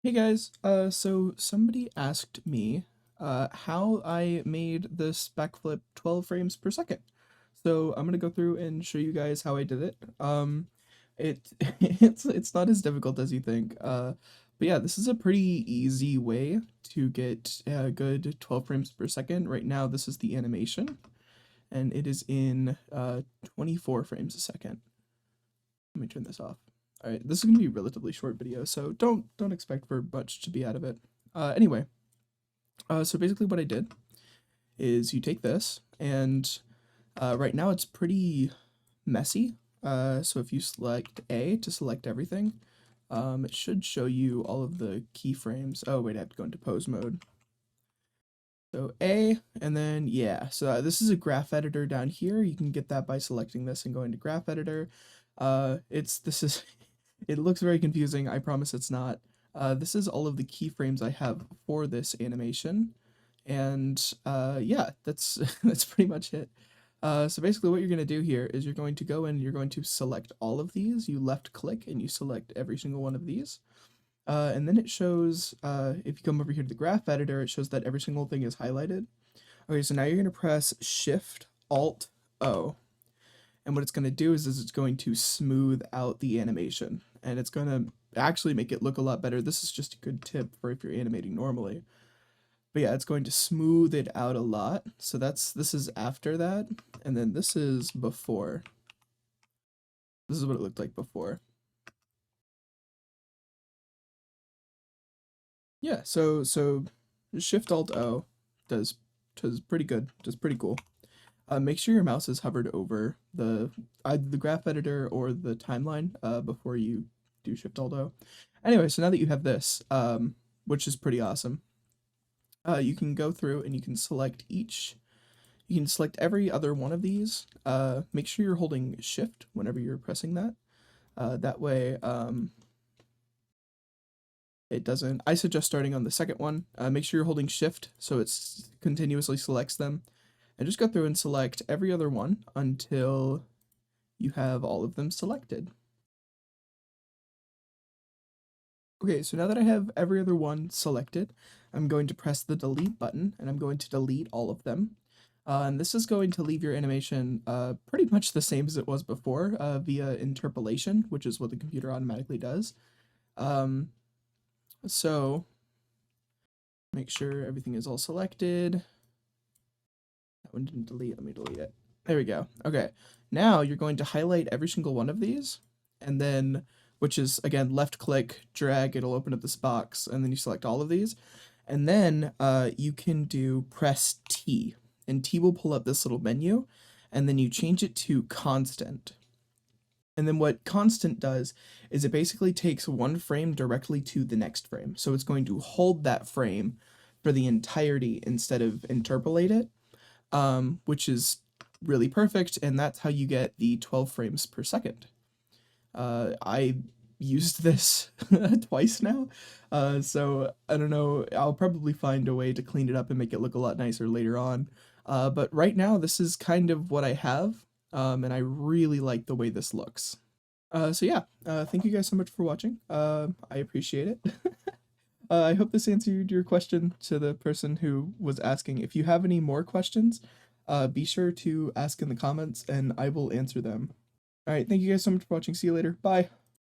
Hey guys, so somebody asked me how I made this backflip 12 frames per second. So I'm gonna go through and show you guys how I did it. It it's not as difficult as you think. But yeah, this is a pretty easy way to get a good 12 frames per second. Right now, this is the animation, and it is in 24 frames a second. Let me turn this off. All right, this is gonna be a relatively short video, so don't expect for much to be out of it. Anyway, so basically what I did is you take this, and right now it's pretty messy. So if you select A to select everything, it should show you all of the keyframes. Oh wait, I have to go into pose mode. So A, and then yeah, so this is a graph editor down here. You can get that by selecting this and going to graph editor. This is it looks very confusing. I promise it's not. This is all of the keyframes I have for this animation, and yeah, that's that's pretty much it. So basically, what you're gonna do here is you're going to go and you're going to select all of these. You left click and you select every single one of these. And then it shows, if you come over here to the graph editor, it shows that every single thing is highlighted. Okay, so now you're going to press Shift Alt O. And what it's going to do is it's going to smooth out the animation. And it's going to actually make it look a lot better. This is just a good tip for if you're animating normally. But yeah, it's going to smooth it out a lot. So this is after that. And then this is before. This is what it looked like before. Yeah, so Shift Alt O does does pretty good, does pretty cool. Make sure your mouse is hovered over either the graph editor or the timeline before you do Shift Alt O. Anyway, so now that you have this, which is pretty awesome, you can go through and you can select each. You can select every other one of these. Make sure you're holding Shift whenever you're pressing that. That way, it doesn't. I suggest starting on the second one. Make sure you're holding Shift so it continuously selects them. And just go through and select every other one until you have all of them selected. Okay, so now that I have every other one selected, I'm going to press the delete button and I'm going to delete all of them. And this is going to leave your animation pretty much the same as it was before via interpolation, which is what the computer automatically does. So make sure everything is all selected. That one didn't delete. Let me delete it. There we go. Okay. Now you're going to highlight every single one of these, and then, which is again left click, drag, it'll open up this box, and then you select all of these. And then you can do press T, and T will pull up this little menu, and then you change it to constant. And then what constant does is it basically takes one frame directly to the next frame. So it's going to hold that frame for the entirety instead of interpolate it, which is really perfect, and that's how you get the 12 frames per second. I used this twice now, so I don't know, I'll probably find a way to clean it up and make it look a lot nicer later on. But right now, this is kind of what I have, and I really like the way this looks. So yeah, thank you guys so much for watching. I appreciate it. I hope this answered your question to the person who was asking. If you have any more questions, be sure to ask in the comments and I will answer them. All right, thank you guys so much for watching. See you later. Bye.